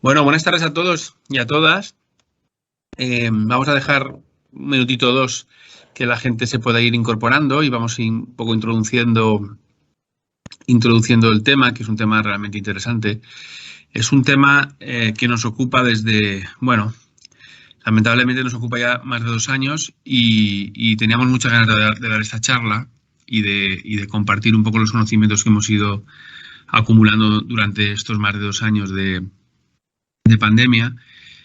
Bueno, buenas tardes a todos y a todas. Vamos a dejar un minutito o dos que la gente se pueda ir incorporando y vamos un poco introduciendo el tema, que es un tema realmente interesante. Es un tema que nos ocupa lamentablemente nos ocupa ya más de 2 años y teníamos muchas ganas de dar esta charla y de compartir un poco los conocimientos que hemos ido acumulando durante estos más de 2 años de pandemia,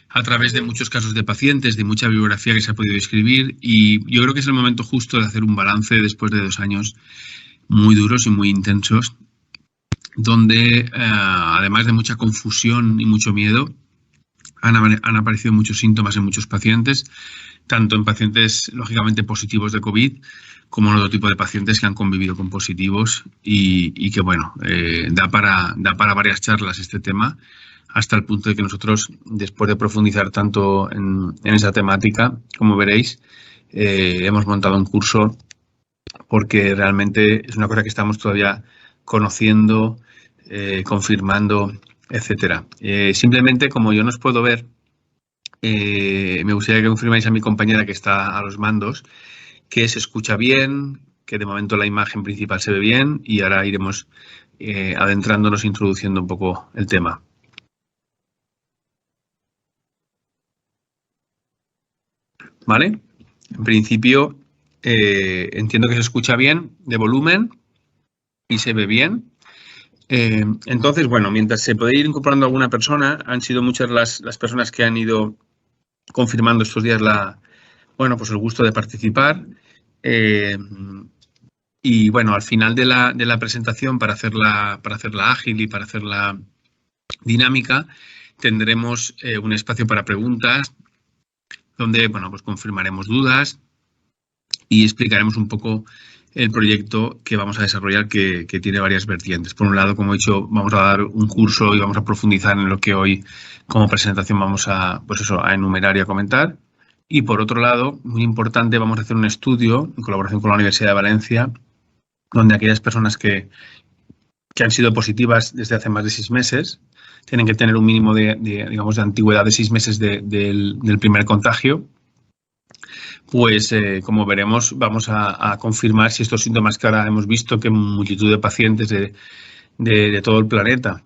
a través de muchos casos de pacientes, de mucha bibliografía que se ha podido escribir, y yo creo que es el momento justo de hacer un balance después de 2 años muy duros y muy intensos, donde además de mucha confusión y mucho miedo, han aparecido muchos síntomas en muchos pacientes, tanto en pacientes lógicamente positivos de COVID, como en otro tipo de pacientes que han convivido con positivos y que, bueno, da para varias charlas este tema, hasta el punto de que nosotros, después de profundizar tanto en esa temática, como veréis, hemos montado un curso porque realmente es una cosa que estamos todavía conociendo, confirmando, etcétera. Simplemente, como yo no os puedo ver, me gustaría que confirmáis a mi compañera que está a los mandos que se escucha bien, que de momento la imagen principal se ve bien y ahora iremos adentrándonos, introduciendo un poco el tema. ¿Vale? En principio, entiendo que se escucha bien de volumen y se ve bien. Entonces, bueno, mientras se puede ir incorporando alguna persona, han sido muchas las personas que han ido confirmando estos días pues el gusto de participar. Y bueno, al final de la presentación, para hacerla ágil y para hacerla dinámica, tendremos un espacio para preguntas, donde pues confirmaremos dudas y explicaremos un poco el proyecto que vamos a desarrollar, que tiene varias vertientes. Por un lado, como he dicho, vamos a dar un curso y vamos a profundizar en lo que hoy como presentación vamos a enumerar y a comentar. Y por otro lado, muy importante, vamos a hacer un estudio en colaboración con la Universidad de Valencia, donde aquellas personas que han sido positivas desde hace más de 6 meses tienen que tener un mínimo de antigüedad de 6 meses del primer contagio. Pues como veremos, vamos a confirmar si estos síntomas que ahora hemos visto que multitud de pacientes de todo el planeta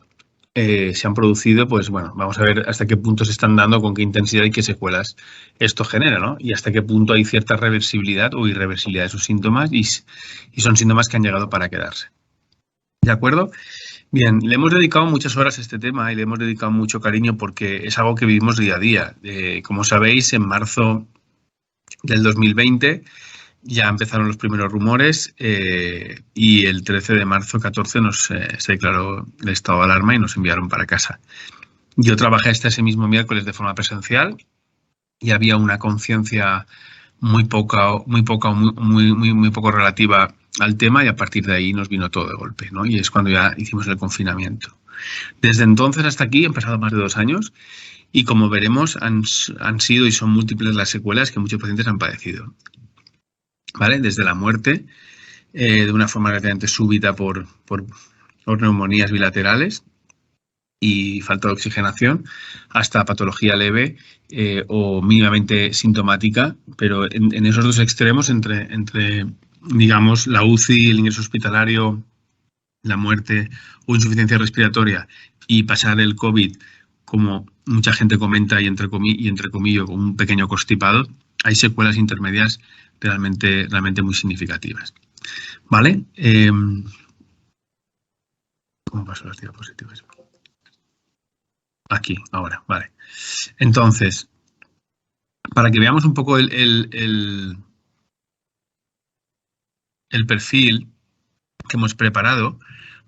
se han producido, pues bueno, vamos a ver hasta qué punto se están dando, con qué intensidad y qué secuelas esto genera, ¿no? Y hasta qué punto hay cierta reversibilidad o irreversibilidad de esos síntomas y son síntomas que han llegado para quedarse. ¿De acuerdo? Bien, le hemos dedicado muchas horas a este tema y le hemos dedicado mucho cariño porque es algo que vivimos día a día. Como sabéis, en marzo del 2020 ya empezaron los primeros rumores y el 13 de marzo, 14, se declaró el estado de alarma y nos enviaron para casa. Yo trabajé hasta ese mismo miércoles de forma presencial y había una conciencia muy poco relativa al tema, y a partir de ahí nos vino todo de golpe, ¿no? Y es cuando ya hicimos el confinamiento. Desde entonces hasta aquí han pasado más de 2 años y, como veremos, han sido y son múltiples las secuelas que muchos pacientes han padecido. ¿Vale? Desde la muerte de una forma relativamente súbita por neumonías bilaterales y falta de oxigenación, hasta patología leve o mínimamente sintomática, pero en esos dos extremos, entre digamos la UCI, el ingreso hospitalario, la muerte o insuficiencia respiratoria, y pasar el COVID, como mucha gente comenta, y entre comillas, con un pequeño constipado, hay secuelas intermedias realmente muy significativas. ¿Vale? ¿Cómo paso las diapositivas? Aquí, ahora, vale. Entonces, para que veamos un poco el perfil que hemos preparado,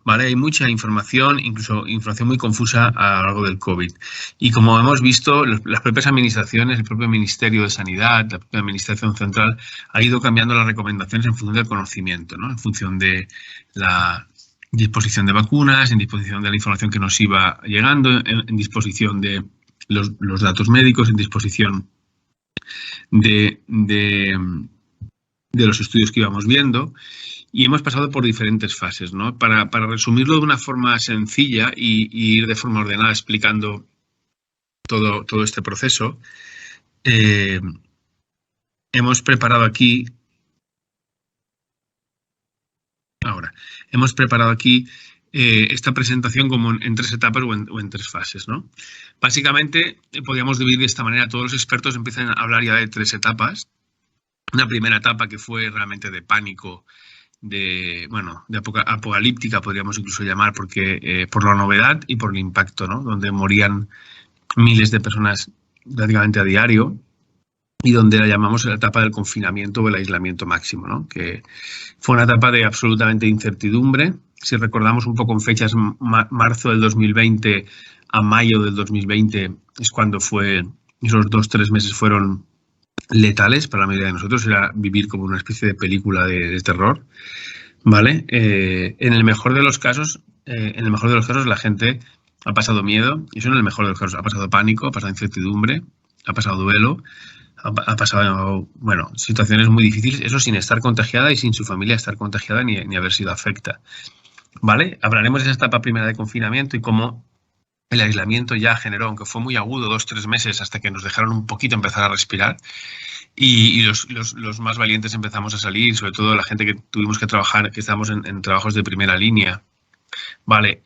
¿vale? Hay mucha información, incluso información muy confusa a lo largo del COVID. Y como hemos visto, las propias administraciones, el propio Ministerio de Sanidad, la propia Administración Central, ha ido cambiando las recomendaciones en función del conocimiento, ¿no? En función de la disposición de vacunas, en disposición de la información que nos iba llegando, en disposición de los datos médicos, en disposición de los estudios que íbamos viendo. Y hemos pasado por diferentes fases, ¿no? Para resumirlo de una forma sencilla y ir de forma ordenada explicando todo este proceso, hemos preparado aquí esta presentación como en 3 etapas o en 3 fases, ¿no? Básicamente, podríamos dividir de esta manera. Todos los expertos empiezan a hablar ya de 3 etapas. Una primera etapa que fue realmente de pánico, de apocalíptica, podríamos incluso llamar, porque por la novedad y por el impacto, ¿no? Donde morían miles de personas prácticamente a diario, y donde la llamamos la etapa del confinamiento o el aislamiento máximo, ¿no? Que fue una etapa de absolutamente incertidumbre. Si recordamos un poco en fechas, marzo del 2020 a mayo del 2020 es cuando esos 2-3 meses fueron letales para la mayoría de nosotros. Era vivir como una especie de película de terror, ¿vale? En el mejor de los casos, la gente ha pasado miedo, y eso en el mejor de los casos. Ha pasado pánico, ha pasado incertidumbre, ha pasado duelo, ha pasado, situaciones muy difíciles, eso sin estar contagiada y sin su familia estar contagiada ni haber sido afecta, ¿vale? Hablaremos de esa etapa primera de confinamiento y cómo el aislamiento ya generó, aunque fue muy agudo, 2-3 meses hasta que nos dejaron un poquito empezar a respirar, y los más valientes empezamos a salir, sobre todo la gente que tuvimos que trabajar, que estábamos en trabajos de primera línea. Vale,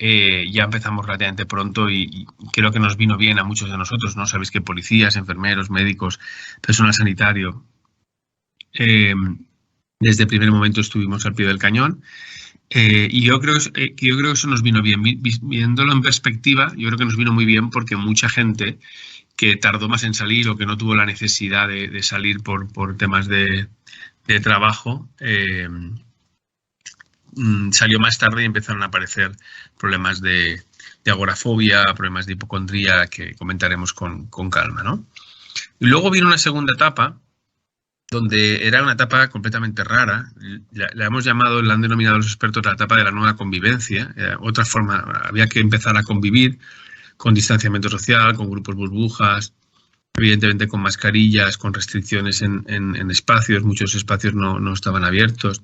ya empezamos relativamente pronto y creo que nos vino bien a muchos de nosotros, ¿no? Sabéis que policías, enfermeros, médicos, personal sanitario, desde el primer momento estuvimos al pie del cañón, y yo creo que eso nos vino bien. Viéndolo en perspectiva, yo creo que nos vino muy bien porque mucha gente que tardó más en salir o que no tuvo la necesidad de salir por temas de trabajo, salió más tarde y empezaron a aparecer problemas de agorafobia, problemas de hipocondría que comentaremos con calma, ¿no? Y luego vino una segunda etapa, donde era una etapa completamente rara. La hemos llamado, la han denominado los expertos, la etapa de la nueva convivencia. Otra forma, había que empezar a convivir con distanciamiento social, con grupos burbujas, evidentemente con mascarillas, con restricciones en espacios. Muchos espacios no estaban abiertos.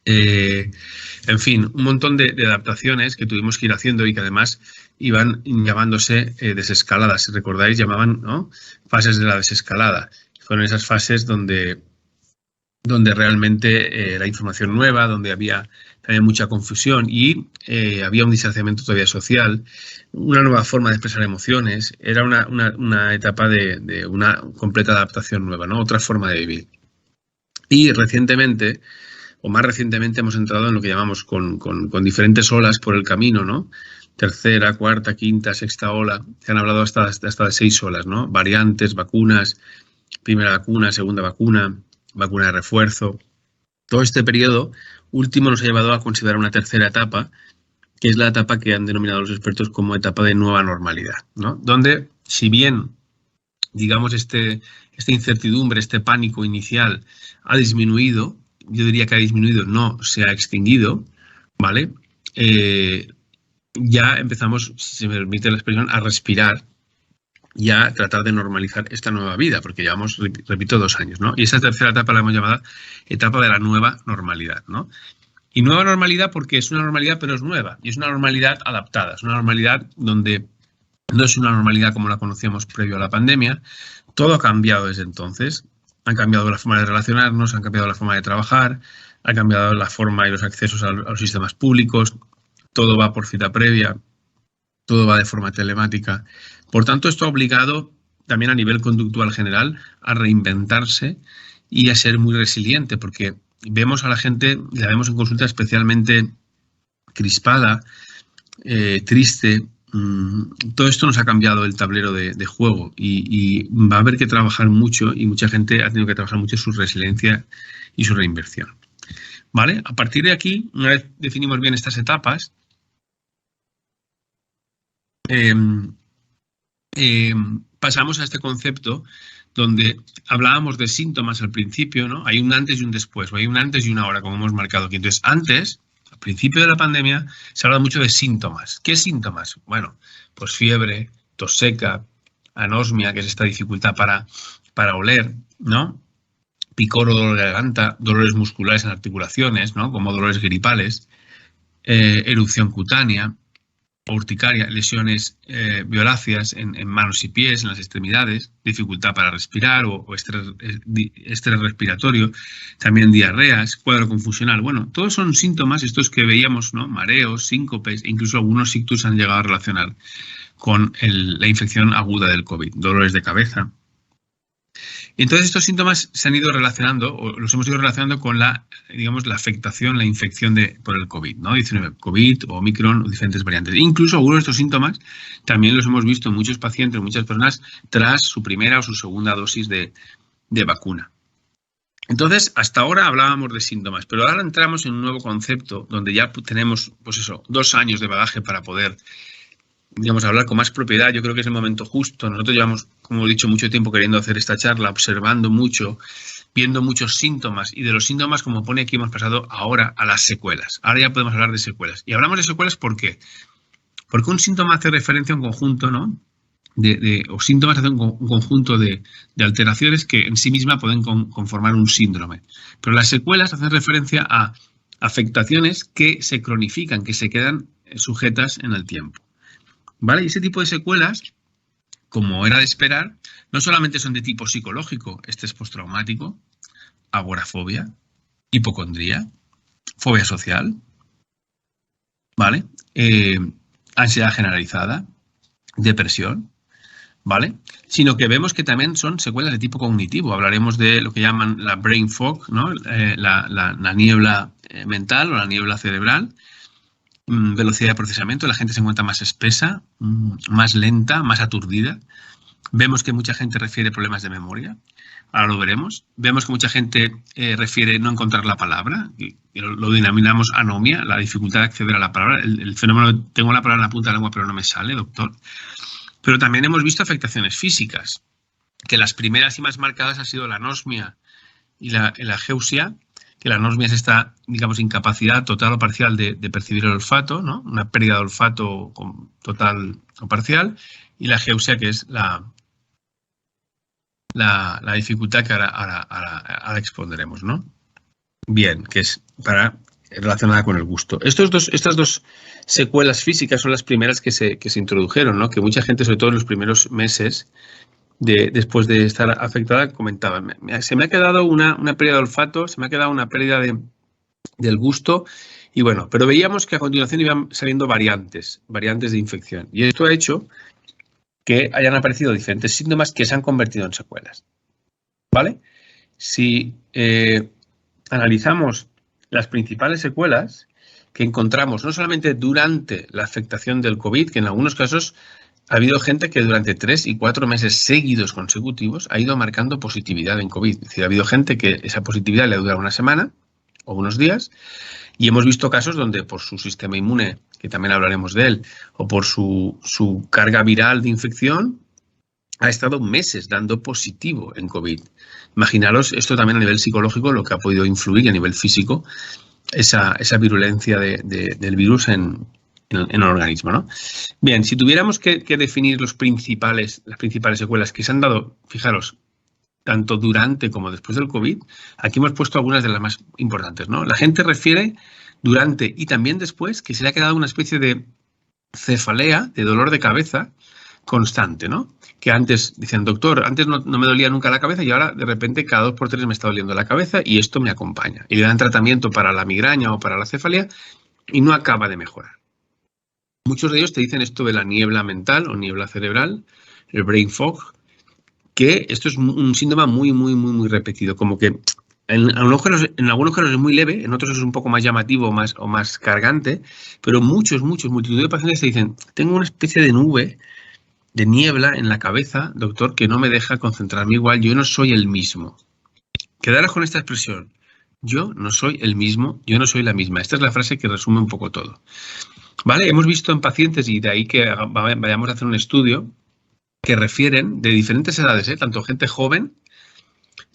En fin, un montón de adaptaciones que tuvimos que ir haciendo y que además iban llamándose desescaladas. Si recordáis, llamaban, ¿no?, fases de la desescalada. Fueron esas fases donde realmente la información nueva, donde había también mucha confusión y había un distanciamiento todavía social, una nueva forma de expresar emociones. Era una etapa de una completa adaptación nueva, ¿no? Otra forma de vivir. Y recientemente, o más recientemente, hemos entrado en lo que llamamos con diferentes olas por el camino, ¿no? Tercera, cuarta, quinta, sexta ola. Se han hablado hasta de 6 olas, ¿no? Variantes, vacunas, primera vacuna, segunda vacuna, vacuna de refuerzo. Todo este periodo último nos ha llevado a considerar una tercera etapa, que es la etapa que han denominado los expertos como etapa de nueva normalidad, ¿no? Donde, si bien, digamos, esta incertidumbre, este pánico inicial ha disminuido, yo diría que ha disminuido, no se ha extinguido, ¿vale? Ya empezamos, si se me permite la expresión, a respirar y a tratar de normalizar esta nueva vida, porque llevamos, repito, 2 años, ¿no? Y esa tercera etapa la hemos llamado etapa de la nueva normalidad, ¿no? Y nueva normalidad porque es una normalidad, pero es nueva, y es una normalidad adaptada, es una normalidad donde no es una normalidad como la conocíamos previo a la pandemia. Todo ha cambiado desde entonces. Han cambiado la forma de relacionarnos, han cambiado la forma de trabajar, ha cambiado la forma y los accesos a los sistemas públicos. Todo va por cita previa, todo va de forma telemática. Por tanto, esto ha obligado también a nivel conductual general a reinventarse y a ser muy resiliente, porque vemos a la gente, la vemos en consulta especialmente crispada, triste. Todo esto nos ha cambiado el tablero de juego y va a haber que trabajar mucho, y mucha gente ha tenido que trabajar mucho su resiliencia y su reinversión, ¿vale? A partir de aquí, una vez definimos bien estas etapas, pasamos a este concepto donde hablábamos de síntomas al principio, ¿no? Hay un antes y un después, o hay un antes y una ahora, como hemos marcado aquí. Entonces, antes, al principio de la pandemia, se habla mucho de síntomas. ¿Qué síntomas? Bueno, pues fiebre, tos seca, anosmia, que es esta dificultad para oler, ¿no? Picor o dolor de garganta, dolores musculares en articulaciones, ¿no?, como dolores gripales, erupción cutánea, urticaria, lesiones violáceas en manos y pies, en las extremidades, dificultad para respirar o estrés respiratorio, también diarreas, cuadro confusional. Bueno, todos son síntomas estos que veíamos, ¿no? Mareos, síncopes, incluso algunos ictus han llegado a relacionar con la infección aguda del COVID, dolores de cabeza. Y entonces estos síntomas se han ido relacionando, o los hemos ido relacionando con la afectación, la infección por el COVID, ¿no? 19, COVID, Omicron o diferentes variantes. Incluso algunos de estos síntomas también los hemos visto en muchos pacientes, en muchas personas, tras su primera o su segunda dosis de vacuna. Entonces, hasta ahora hablábamos de síntomas, pero ahora entramos en un nuevo concepto donde ya tenemos, 2 años de bagaje para poder hablar con más propiedad. Yo creo que es el momento justo. Nosotros llevamos, como he dicho, mucho tiempo queriendo hacer esta charla, observando mucho, viendo muchos síntomas, y de los síntomas, como pone aquí, hemos pasado ahora a las secuelas. Ahora ya podemos hablar de secuelas. Y hablamos de secuelas, ¿por qué? Porque un síntoma hace referencia a un conjunto, ¿no? O síntomas hacen un conjunto de alteraciones que en sí misma pueden conformar un síndrome. Pero las secuelas hacen referencia a afectaciones que se cronifican, que se quedan sujetas en el tiempo. ¿Vale? Y ese tipo de secuelas, como era de esperar, no solamente son de tipo psicológico, estrés postraumático, agorafobia, hipocondría, fobia social, ¿vale? Ansiedad generalizada, depresión, ¿vale? Sino que vemos que también son secuelas de tipo cognitivo. Hablaremos de lo que llaman la brain fog, ¿no? La niebla mental o la niebla cerebral. Velocidad de procesamiento, la gente se encuentra más espesa, más lenta, más aturdida. Vemos que mucha gente refiere problemas de memoria, ahora lo veremos. Vemos que mucha gente refiere no encontrar la palabra, y lo denominamos anomia, la dificultad de acceder a la palabra, el fenómeno de tengo la palabra en la punta de la lengua pero no me sale, doctor. Pero también hemos visto afectaciones físicas, que las primeras y más marcadas han sido la anosmia y la ageusia, que la anosmia es esta, incapacidad total o parcial de percibir el olfato, ¿no? Una pérdida de olfato total o parcial, y la ageusia, que es la dificultad que ahora expondremos, ¿no? Bien, que es relacionada con el gusto. Estas dos secuelas físicas son las primeras que se introdujeron, ¿no? Que mucha gente, sobre todo en los primeros meses, después de estar afectada, comentaba, se me ha quedado una pérdida de olfato, se me ha quedado una pérdida del gusto, y bueno, pero veíamos que a continuación iban saliendo variantes de infección, y esto ha hecho que hayan aparecido diferentes síntomas que se han convertido en secuelas, ¿vale? Si analizamos las principales secuelas que encontramos, no solamente durante la afectación del COVID, que en algunos casos ha habido gente que durante 3 y 4 meses seguidos consecutivos ha ido marcando positividad en COVID. Es decir, ha habido gente que esa positividad le ha durado una semana o unos días, y hemos visto casos donde por su sistema inmune, que también hablaremos de él, o por su carga viral de infección, ha estado meses dando positivo en COVID. Imaginaros esto también a nivel psicológico, lo que ha podido influir a nivel físico, esa virulencia del virus en el organismo, ¿no? Bien, si tuviéramos que definir las principales secuelas que se han dado, fijaros, tanto durante como después del COVID, aquí hemos puesto algunas de las más importantes, ¿no? La gente refiere durante y también después que se le ha quedado una especie de cefalea, de dolor de cabeza constante, ¿no? Que antes, dicen, doctor, antes no me dolía nunca la cabeza y ahora de repente cada 2 por 3 me está doliendo la cabeza y esto me acompaña. Y le dan tratamiento para la migraña o para la cefalea y no acaba de mejorar. Muchos de ellos te dicen esto de la niebla mental o niebla cerebral, el brain fog, que esto es un síntoma muy, muy, muy, muy repetido, como que en algunos casos es muy leve, en otros es un poco más llamativo o más cargante, pero multitud de pacientes te dicen, tengo una especie de nube, de niebla en la cabeza, doctor, que no me deja concentrarme igual, yo no soy el mismo. Quedaros con esta expresión, yo no soy el mismo, yo no soy la misma. Esta es la frase que resume un poco todo. ¿Vale? Hemos visto en pacientes, y de ahí que vayamos a hacer un estudio, que refieren de diferentes edades, tanto gente joven,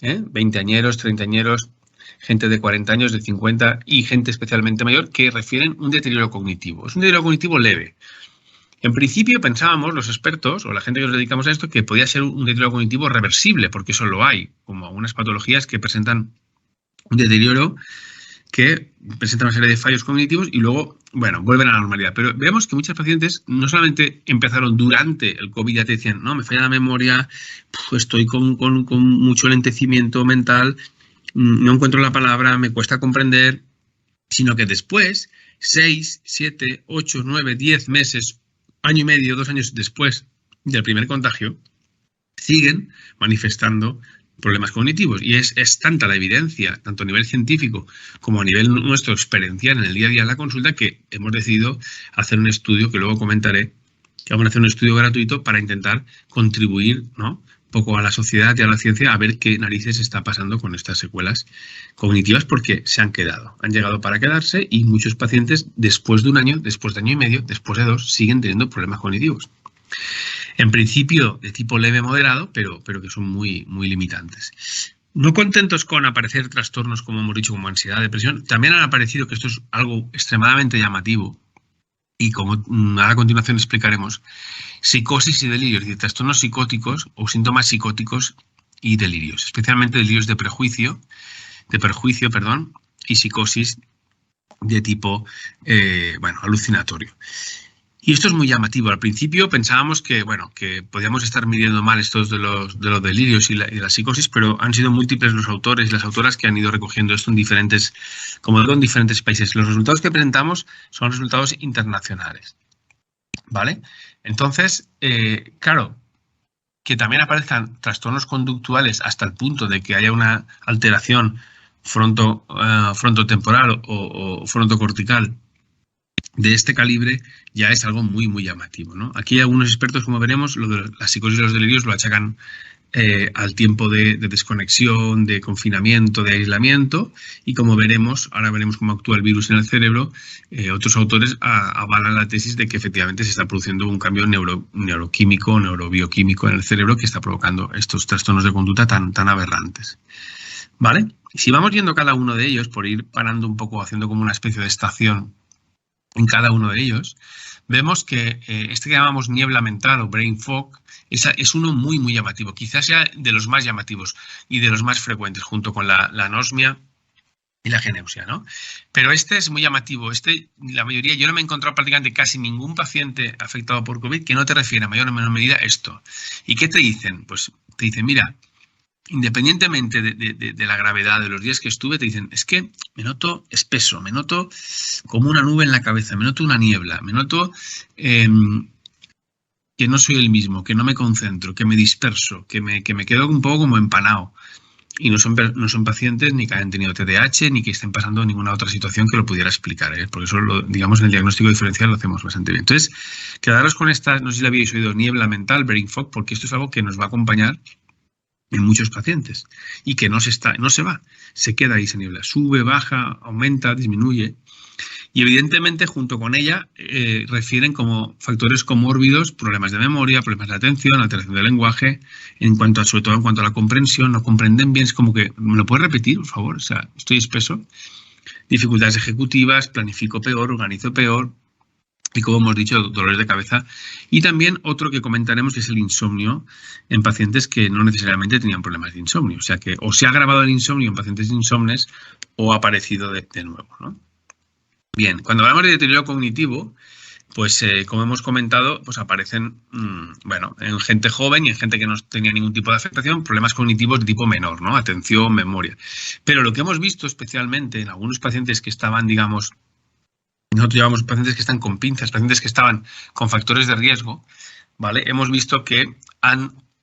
20añeros, 30añeros, gente de 40 años, de 50 y gente especialmente mayor, que refieren un deterioro cognitivo. Es un deterioro cognitivo leve. En principio pensábamos, los expertos o la gente que nos dedicamos a esto, que podía ser un deterioro cognitivo reversible, porque eso lo hay, como algunas patologías que presentan un deterioro que presentan una serie de fallos cognitivos y luego, bueno, vuelven a la normalidad. Pero vemos que muchos pacientes no solamente empezaron durante el COVID, ya te decían, no, me falla la memoria, estoy con mucho lentecimiento mental, no encuentro la palabra, me cuesta comprender, sino que después, 6, 7, 8, 9, 10 meses, año y medio, 2 años después del primer contagio, siguen manifestando problemas cognitivos. Y es tanta la evidencia, tanto a nivel científico como a nivel nuestro experiencial en el día a día en la consulta, que hemos decidido hacer un estudio, que luego comentaré, que vamos a hacer un estudio gratuito para intentar contribuir, ¿no?, un poco a la sociedad y a la ciencia a ver qué narices está pasando con estas secuelas cognitivas, porque se han quedado, han llegado para quedarse y muchos pacientes después de un año, después de año y medio, después de 2, siguen teniendo problemas cognitivos. En principio de tipo leve moderado, pero que son muy, muy limitantes. No contentos con aparecer trastornos, como hemos dicho, como ansiedad, depresión, también han aparecido, que esto es algo extremadamente llamativo, y como ahora a continuación explicaremos, psicosis y delirios, es decir, trastornos psicóticos o síntomas psicóticos y delirios, especialmente delirios de perjuicio, y psicosis de tipo alucinatorio. Y esto es muy llamativo. Al principio pensábamos que podíamos estar midiendo mal estos de los delirios y la psicosis, pero han sido múltiples los autores y las autoras que han ido recogiendo esto en diferentes países. Los resultados que presentamos son resultados internacionales, ¿vale? Entonces, claro, que también aparezcan trastornos conductuales hasta el punto de que haya una alteración frontotemporal o frontocortical de este calibre, ya es algo muy, muy llamativo, ¿no? Aquí algunos expertos, como veremos, lo de la psicosis y los delirios lo achacan al tiempo de desconexión, de confinamiento, de aislamiento, y como veremos, ahora veremos cómo actúa el virus en el cerebro, otros autores avalan la tesis de que efectivamente se está produciendo un cambio neuroquímico, neurobioquímico en el cerebro que está provocando estos trastornos de conducta tan aberrantes, ¿vale? Si vamos viendo cada uno de ellos, por ir parando un poco, haciendo como una especie de estación en cada uno de ellos, vemos que este que llamamos niebla mental o brain fog es uno muy, muy llamativo. Quizás sea de los más llamativos y de los más frecuentes, junto con la anosmia y la geneusia, ¿no? Pero este es muy llamativo. La mayoría, yo no me he encontrado prácticamente casi ningún paciente afectado por COVID que no te refiere a mayor o menor medida esto. ¿Y qué te dicen? Pues te dicen, mira, independientemente de la gravedad de los días que estuve, te dicen, es que me noto espeso, me noto como una nube en la cabeza, me noto una niebla, me noto que no soy el mismo, que no me concentro, que me disperso, que me quedo un poco como empanado. Y no son pacientes ni que hayan tenido TDAH ni que estén pasando ninguna otra situación que lo pudiera explicar, ¿eh? Porque eso, digamos, en el diagnóstico diferencial lo hacemos bastante bien. Entonces, quedaros con esta, no sé si la habéis oído, niebla mental, brain fog, porque esto es algo que nos va a acompañar en muchos pacientes y que no se va, se queda ahí esa niebla, sube, baja, aumenta, disminuye, y evidentemente junto con ella refieren como factores comórbidos problemas de memoria, problemas de atención, alteración del lenguaje, sobre todo en cuanto a la comprensión, no comprenden bien, es como que, ¿me lo puedes repetir, por favor? O sea, estoy espeso, dificultades ejecutivas, planifico peor, organizo peor, y como hemos dicho, dolores de cabeza. Y también otro que comentaremos, que es el insomnio en pacientes que no necesariamente tenían problemas de insomnio. O sea que o se ha agravado el insomnio en pacientes insomnes o ha aparecido de nuevo, ¿no? Bien, cuando hablamos de deterioro cognitivo, pues como hemos comentado, pues aparecen, en gente joven y en gente que no tenía ningún tipo de afectación, problemas cognitivos de tipo menor, ¿no? Atención, memoria. Pero lo que hemos visto especialmente en algunos pacientes que estaban, digamos, nosotros llevamos pacientes que están con pinzas, pacientes que estaban con factores de riesgo, ¿vale? Hemos visto que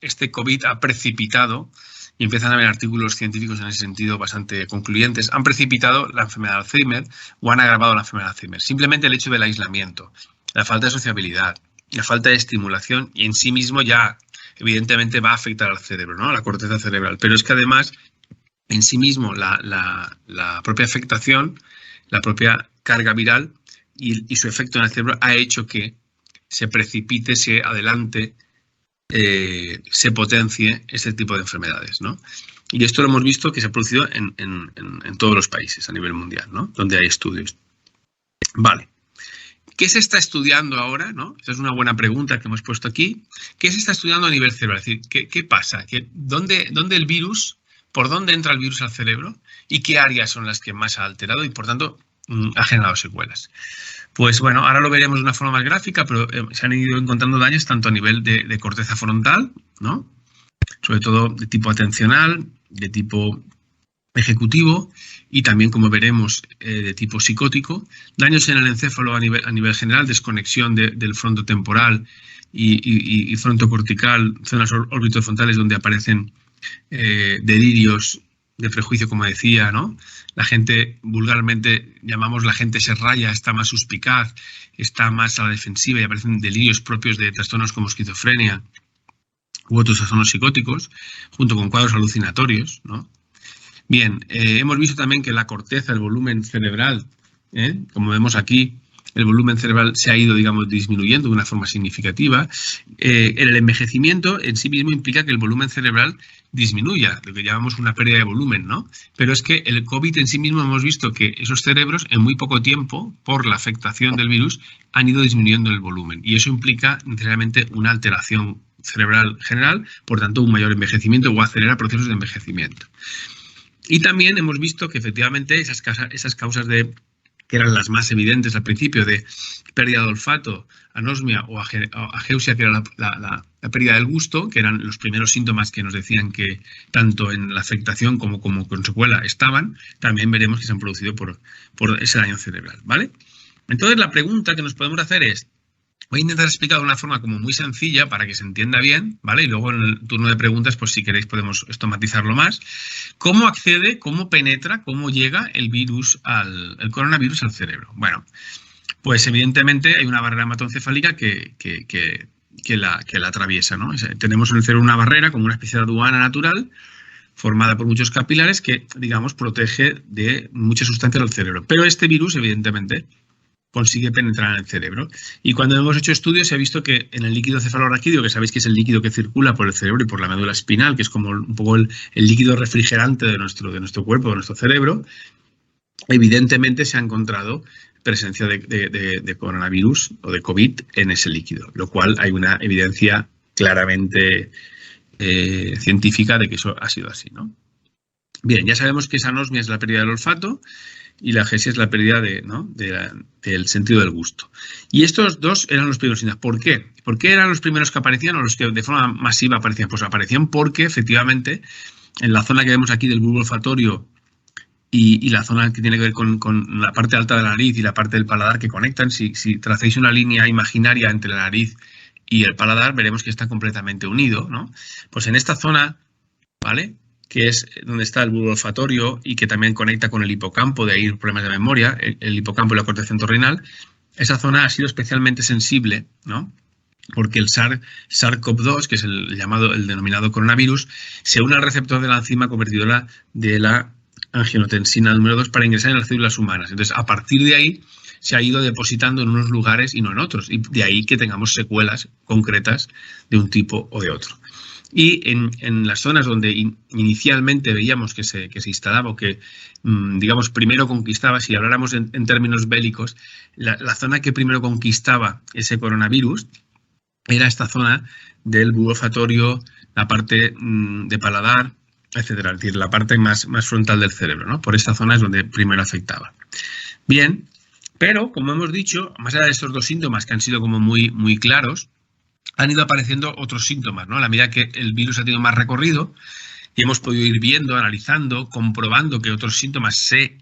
este COVID ha precipitado, y empiezan a haber artículos científicos en ese sentido bastante concluyentes, han precipitado la enfermedad de Alzheimer o han agravado la enfermedad de Alzheimer. Simplemente el hecho del aislamiento, la falta de sociabilidad, la falta de estimulación, y en sí mismo ya evidentemente va a afectar al cerebro, ¿no? La corteza cerebral. Pero es que además, en sí mismo, la propia afectación, la propia carga viral y su efecto en el cerebro ha hecho que se precipite, se adelante, se potencie este tipo de enfermedades, ¿no? Y esto lo hemos visto que se ha producido en todos los países a nivel mundial, ¿no? Donde hay estudios. Vale. ¿Qué se está estudiando ahora, ¿no? Esa es una buena pregunta que hemos puesto aquí. ¿Qué se está estudiando a nivel cerebral? Es decir, ¿qué pasa? ¿Dónde el virus por dónde entra el virus al cerebro y qué áreas son las que más ha alterado y, por tanto, ha generado secuelas. Pues bueno, ahora lo veremos de una forma más gráfica, pero se han ido encontrando daños tanto a nivel de corteza frontal, ¿no? Sobre todo de tipo atencional, de tipo ejecutivo y también, como veremos, de tipo psicótico, daños en el encéfalo a nivel general, desconexión del frontotemporal y frontocortical, zonas orbitofrontales donde aparecen delirios de prejuicio, como decía, ¿no? La gente, vulgarmente llamamos, la gente se raya, está más suspicaz, está más a la defensiva y aparecen delirios propios de trastornos como esquizofrenia u otros trastornos psicóticos, junto con cuadros alucinatorios, ¿no? Bien, hemos visto también que la corteza, el volumen cerebral, como vemos aquí, el volumen cerebral se ha ido, digamos, disminuyendo de una forma significativa. El envejecimiento en sí mismo implica que el volumen cerebral disminuya, lo que llamamos una pérdida de volumen, ¿no? Pero es que el COVID en sí mismo hemos visto que esos cerebros, en muy poco tiempo, por la afectación del virus, han ido disminuyendo el volumen. Y eso implica necesariamente una alteración cerebral general, por tanto, un mayor envejecimiento o acelera procesos de envejecimiento. Y también hemos visto que efectivamente esas causas que eran las más evidentes al principio, de pérdida de olfato, anosmia o ageusia, que era la pérdida del gusto, que eran los primeros síntomas que nos decían que tanto en la afectación como con secuela estaban, también veremos que se han producido por ese daño cerebral, ¿vale? Entonces, la pregunta que nos podemos hacer es, voy a intentar explicar de una forma como muy sencilla para que se entienda bien, ¿vale? Y luego en el turno de preguntas, pues si queréis podemos estomatizarlo más. ¿Cómo accede, cómo penetra, cómo llega el coronavirus al cerebro? Bueno, pues evidentemente hay una barrera hematoencefálica que la atraviesa, ¿no? Tenemos en el cerebro una barrera como una especie de aduana natural formada por muchos capilares que, digamos, protege de muchas sustancias al cerebro. Pero este virus, evidentemente, consigue penetrar en el cerebro. Y cuando hemos hecho estudios se ha visto que en el líquido cefalorraquídeo, que sabéis que es el líquido que circula por el cerebro y por la médula espinal, que es como un poco el líquido refrigerante de nuestro cuerpo, de nuestro cerebro, evidentemente se ha encontrado presencia de coronavirus o de COVID en ese líquido, lo cual hay una evidencia claramente científica de que eso ha sido así, ¿no? Bien, ya sabemos que esa anosmia es la pérdida del olfato y la ageusia es la pérdida del sentido del gusto. Y estos dos eran los primeros síntomas. ¿Por qué? ¿Por qué eran los primeros que aparecían o los que de forma masiva aparecían? Pues aparecían porque, efectivamente, en la zona que vemos aquí del bulbo olfatorio y la zona que tiene que ver con la parte alta de la nariz y la parte del paladar que conectan, si tracéis una línea imaginaria entre la nariz y el paladar, veremos que está completamente unido, ¿no? Pues en esta zona, ¿vale?, que es donde está el bulbo olfatorio y que también conecta con el hipocampo, de ahí problemas de memoria, el hipocampo y la corteza entorrinal, esa zona ha sido especialmente sensible, ¿no? Porque el SARS-CoV-2, que es el denominado coronavirus, se une al receptor de la enzima convertidora de la angiotensina número 2 para ingresar en las células humanas. Entonces, a partir de ahí, se ha ido depositando en unos lugares y no en otros. Y de ahí que tengamos secuelas concretas de un tipo o de otro. Y en las zonas donde inicialmente veíamos que se instalaba o que, digamos, primero conquistaba, si habláramos en términos bélicos, la zona que primero conquistaba ese coronavirus era esta zona del bulbo olfatorio, la parte de paladar, etcétera, es decir, la parte más frontal del cerebro, ¿no? Por esta zona es donde primero afectaba. Bien, pero, como hemos dicho, más allá de estos dos síntomas que han sido como muy claros, han ido apareciendo otros síntomas, ¿no? A la medida que el virus ha tenido más recorrido y hemos podido ir viendo, analizando, comprobando que otros síntomas se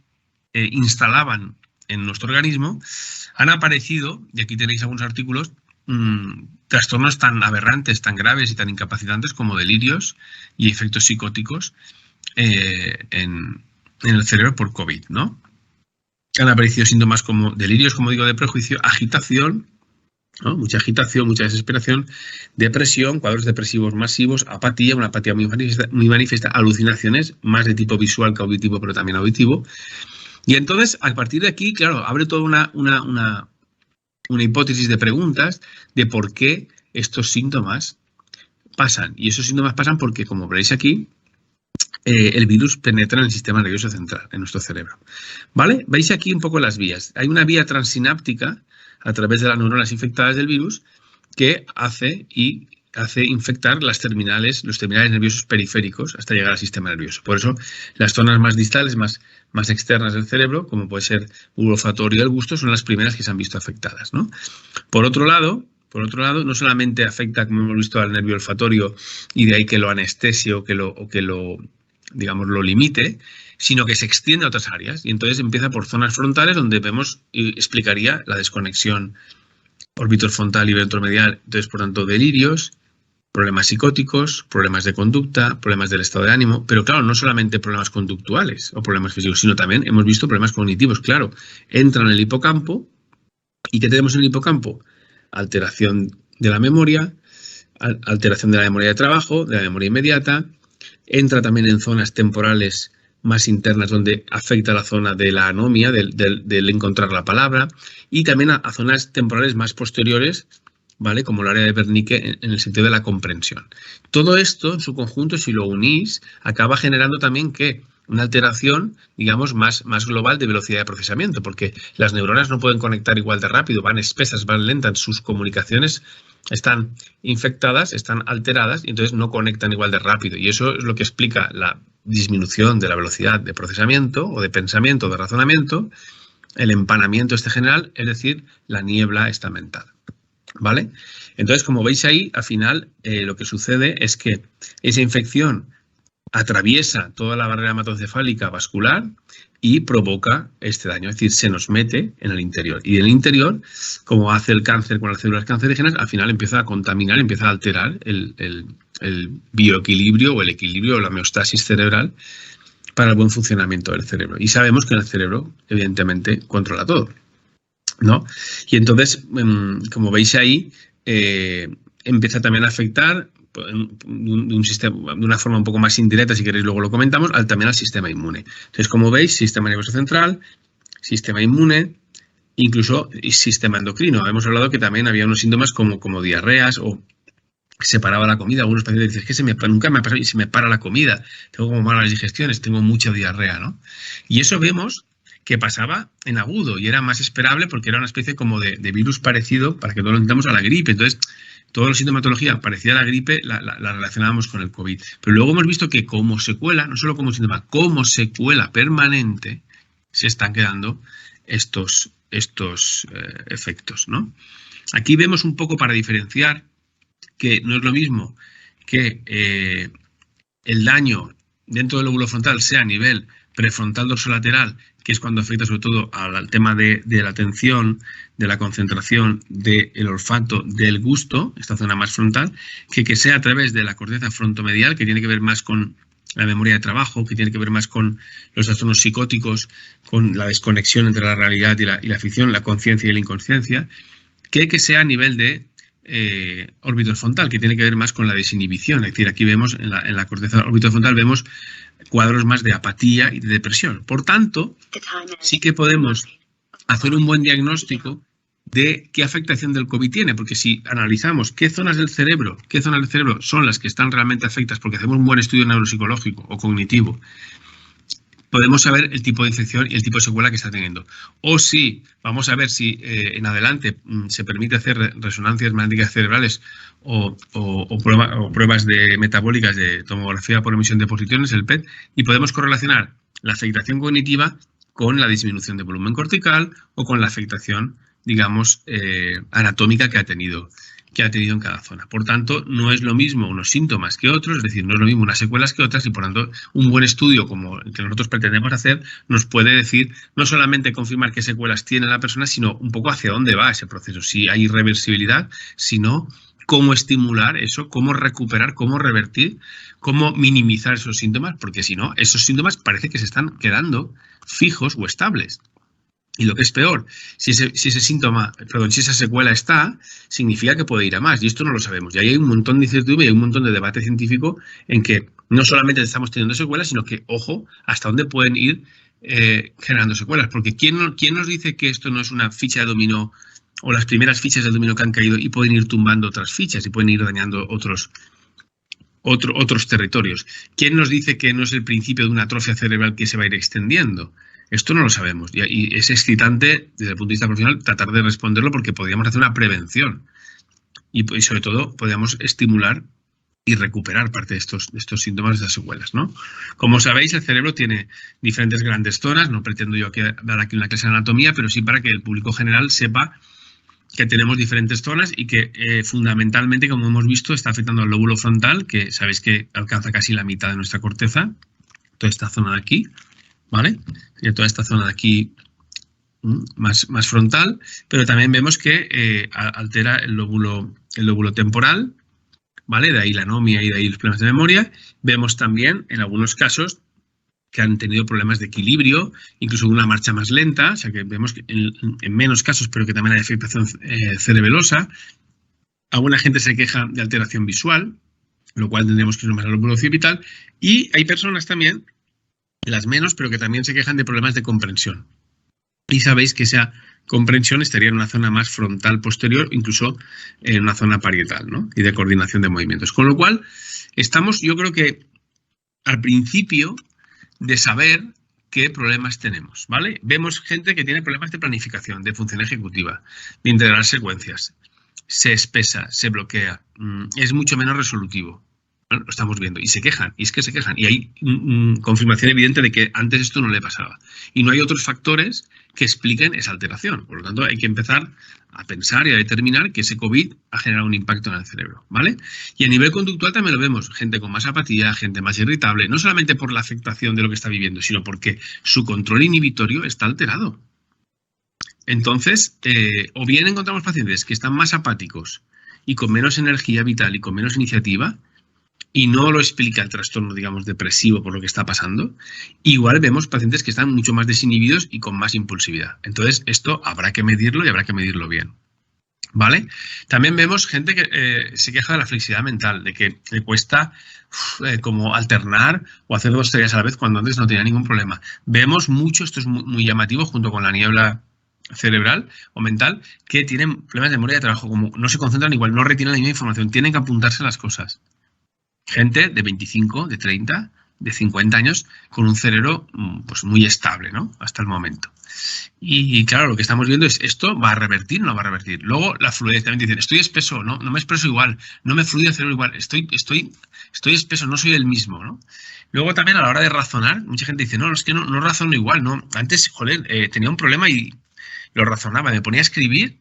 instalaban en nuestro organismo, han aparecido, y aquí tenéis algunos artículos, trastornos tan aberrantes, tan graves y tan incapacitantes como delirios y efectos psicóticos en el cerebro por COVID, ¿no? Han aparecido síntomas como delirios, como digo, de prejuicio, agitación, ¿no? Mucha agitación, mucha desesperación, depresión, cuadros depresivos masivos, apatía, una apatía muy manifiesta, alucinaciones, más de tipo visual que auditivo, pero también auditivo. Y entonces, a partir de aquí, claro, abre toda una hipótesis de preguntas de por qué estos síntomas pasan. Y esos síntomas pasan porque, como veréis aquí, el virus penetra en el sistema nervioso central, en nuestro cerebro. ¿Vale? Veis aquí un poco las vías. Hay una vía transsináptica a través de las neuronas infectadas del virus que hace y hace infectar los terminales nerviosos periféricos hasta llegar al sistema nervioso. Por eso, las zonas más distales, más externas del cerebro, como puede ser el olfatorio y el gusto, son las primeras que se han visto afectadas, ¿no? Por otro lado, no solamente afecta, como hemos visto, al nervio olfatorio y de ahí que lo anestesie o que lo limite, sino que se extiende a otras áreas. Y entonces empieza por zonas frontales donde vemos y explicaría la desconexión orbitorfrontal y ventromedial, entonces, por tanto, delirios, problemas psicóticos, problemas de conducta, problemas del estado de ánimo, pero claro, no solamente problemas conductuales o problemas físicos, sino también hemos visto problemas cognitivos, claro. Entran en el hipocampo. ¿Y qué tenemos en el hipocampo? Alteración de la memoria, alteración de la memoria de trabajo, de la memoria inmediata. Entra también en zonas temporales más internas donde afecta la zona de la anomia, del encontrar la palabra, y también a zonas temporales más posteriores, ¿vale? Como el área de Wernicke en el sentido de la comprensión. Todo esto en su conjunto, si lo unís, acaba generando también ¿qué? Una alteración, digamos, más global de velocidad de procesamiento, porque las neuronas no pueden conectar igual de rápido, van espesas, van lentas, sus comunicaciones están infectadas, están alteradas y entonces no conectan igual de rápido. Y eso es lo que explica la disminución de la velocidad de procesamiento o de pensamiento o de razonamiento, el empanamiento general, es decir, la niebla esta mental, ¿vale? Entonces, como veis ahí, al final lo que sucede es que esa infección atraviesa toda la barrera hematoencefálica vascular y provoca este daño, es decir, se nos mete en el interior. Y en el interior, como hace el cáncer con las células cancerígenas, al final empieza a contaminar, empieza a alterar el bioequilibrio o el equilibrio o la homeostasis cerebral para el buen funcionamiento del cerebro. Y sabemos que el cerebro, evidentemente, controla todo, ¿no? Y entonces, como veis ahí, empieza también a afectar de una forma un poco más indirecta, si queréis luego lo comentamos, también al sistema inmune. Entonces, como veis, sistema nervioso central, sistema inmune, incluso sistema endocrino. Hemos hablado que también había unos síntomas como diarreas o se paraba la comida. Algunos pacientes dicen, es que nunca me ha pasado y se me para la comida. Tengo como malas digestiones, tengo mucha diarrea, ¿no? Y eso vemos que pasaba en agudo y era más esperable porque era una especie como de virus parecido, para que no lo entendamos, a la gripe. Entonces, toda la sintomatología parecida a la gripe la relacionábamos con el COVID. Pero luego hemos visto que como secuela, no solo como síntoma, como secuela permanente, se están quedando estos efectos, ¿no? Aquí vemos un poco para diferenciar que no es lo mismo que el daño dentro del lóbulo frontal sea a nivel prefrontal dorsolateral, que es cuando afecta sobre todo al tema de la atención, de la concentración, del olfato, del gusto, esta zona más frontal, que sea a través de la corteza frontomedial, que tiene que ver más con la memoria de trabajo, que tiene que ver más con los trastornos psicóticos, con la desconexión entre la realidad y la ficción, la conciencia y la inconsciencia, que sea a nivel de orbitorfrontal, que tiene que ver más con la desinhibición. Es decir, aquí vemos en la corteza orbitorfrontal vemos cuadros más de apatía y de depresión. Por tanto, sí que podemos hacer un buen diagnóstico de qué afectación del COVID tiene, porque si analizamos qué zonas del cerebro son las que están realmente afectadas, porque hacemos un buen estudio neuropsicológico o cognitivo, podemos saber el tipo de infección y el tipo de secuela que está teniendo. O si, vamos a ver si en adelante se permite hacer resonancias magnéticas cerebrales o pruebas metabólicas de tomografía por emisión de positrones, el PET, y podemos correlacionar la afectación cognitiva con la disminución de volumen cortical o con la afectación, digamos, anatómica que ha tenido en cada zona. Por tanto, no es lo mismo unos síntomas que otros, es decir, no es lo mismo unas secuelas que otras y, por tanto, un buen estudio como el que nosotros pretendemos hacer nos puede decir no solamente confirmar qué secuelas tiene la persona, sino un poco hacia dónde va ese proceso, si hay irreversibilidad, si no, cómo estimular eso, cómo recuperar, cómo revertir, cómo minimizar esos síntomas, porque si no, esos síntomas parece que se están quedando fijos o estables. Y lo que es peor, si esa secuela está, significa que puede ir a más. Y esto no lo sabemos. Y ahí hay un montón de incertidumbre y hay un montón de debate científico en que no solamente estamos teniendo secuelas, sino que, ojo, hasta dónde pueden ir generando secuelas. Porque ¿quién nos dice que esto no es una ficha de dominó o las primeras fichas del dominó que han caído y pueden ir tumbando otras fichas y pueden ir dañando otros territorios? ¿Quién nos dice que no es el principio de una atrofia cerebral que se va a ir extendiendo? Esto no lo sabemos y es excitante desde el punto de vista profesional tratar de responderlo porque podríamos hacer una prevención. y sobre todo podemos estimular y recuperar parte de estos síntomas, de estas secuelas, ¿no? Como sabéis, el cerebro tiene diferentes grandes zonas, no pretendo yo dar aquí una clase de anatomía, pero sí para que el público general sepa que tenemos diferentes zonas y que fundamentalmente, como hemos visto, está afectando al lóbulo frontal, que sabéis que alcanza casi la mitad de nuestra corteza, toda esta zona de aquí, ¿vale? Y toda esta zona de aquí más frontal, pero también vemos que altera el lóbulo temporal, ¿vale? De ahí la anomia y de ahí los problemas de memoria. Vemos también, en algunos casos, que han tenido problemas de equilibrio, incluso una marcha más lenta, o sea que vemos que en menos casos, pero que también hay afectación cerebelosa. Alguna gente se queja de alteración visual, lo cual tendríamos que ir más al lóbulo occipital. Y hay personas también, las menos, pero que también se quejan de problemas de comprensión. Y sabéis que esa comprensión estaría en una zona más frontal posterior, incluso en una zona parietal, ¿no? Y de coordinación de movimientos. Con lo cual, estamos, yo creo que al principio de saber qué problemas tenemos, ¿vale? Vemos gente que tiene problemas de planificación, de función ejecutiva, de integrar secuencias. Se espesa, se bloquea, es mucho menos resolutivo. Bueno, lo estamos viendo. Y se quejan, y es que se quejan. Y hay confirmación evidente de que antes esto no le pasaba. Y no hay otros factores que expliquen esa alteración. Por lo tanto, hay que empezar a pensar y a determinar que ese COVID ha generado un impacto en el cerebro, ¿vale? Y a nivel conductual también lo vemos. Gente con más apatía, gente más irritable, no solamente por la afectación de lo que está viviendo, sino porque su control inhibitorio está alterado. Entonces, o bien encontramos pacientes que están más apáticos y con menos energía vital y con menos iniciativa, y no lo explica el trastorno, digamos, depresivo por lo que está pasando, igual vemos pacientes que están mucho más desinhibidos y con más impulsividad. Entonces, esto habrá que medirlo y habrá que medirlo bien, ¿vale? También vemos gente que se queja de la flexibilidad mental, de que le cuesta como alternar o hacer dos tareas a la vez cuando antes no tenía ningún problema. Vemos mucho, esto es muy llamativo, junto con la niebla cerebral o mental, que tienen problemas de memoria de trabajo, como no se concentran igual, no retienen la misma información, tienen que apuntarse las cosas. Gente de 25, de 30, de 50 años con un cerebro pues muy estable, ¿no? Hasta el momento. Y claro, lo que estamos viendo es, ¿esto va a revertir o no va a revertir? Luego la fluidez, también dicen, estoy espeso, no me expreso igual, no me fluye el cerebro igual, estoy espeso, no soy el mismo, ¿no? Luego también a la hora de razonar, mucha gente dice, no, es que no razono igual, ¿no? Antes, joder, tenía un problema y lo razonaba, me ponía a escribir,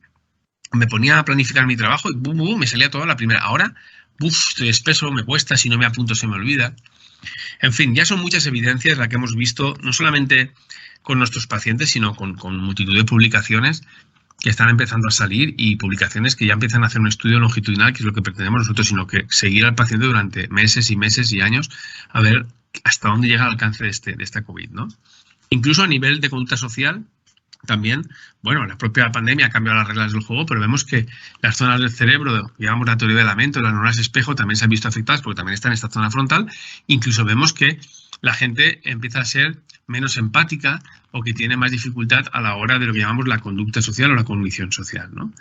me ponía a planificar mi trabajo y me salía todo a la primera. Ahora, estoy espeso, me cuesta, si no me apunto se me olvida. En fin, ya son muchas evidencias las que hemos visto, no solamente con nuestros pacientes, sino con multitud de publicaciones que están empezando a salir y publicaciones que ya empiezan a hacer un estudio longitudinal, que es lo que pretendemos nosotros, sino que seguir al paciente durante meses y años a ver hasta dónde llega el alcance de esta COVID, ¿no? Incluso a nivel de conducta social, también, bueno, la propia pandemia ha cambiado las reglas del juego, pero vemos que las zonas del cerebro, digamos la teoría del lamento, las neuronas espejo, también se han visto afectadas porque también están en esta zona frontal. Incluso vemos que la gente empieza a ser menos empática o que tiene más dificultad a la hora de lo que llamamos la conducta social o la cognición social, ¿no?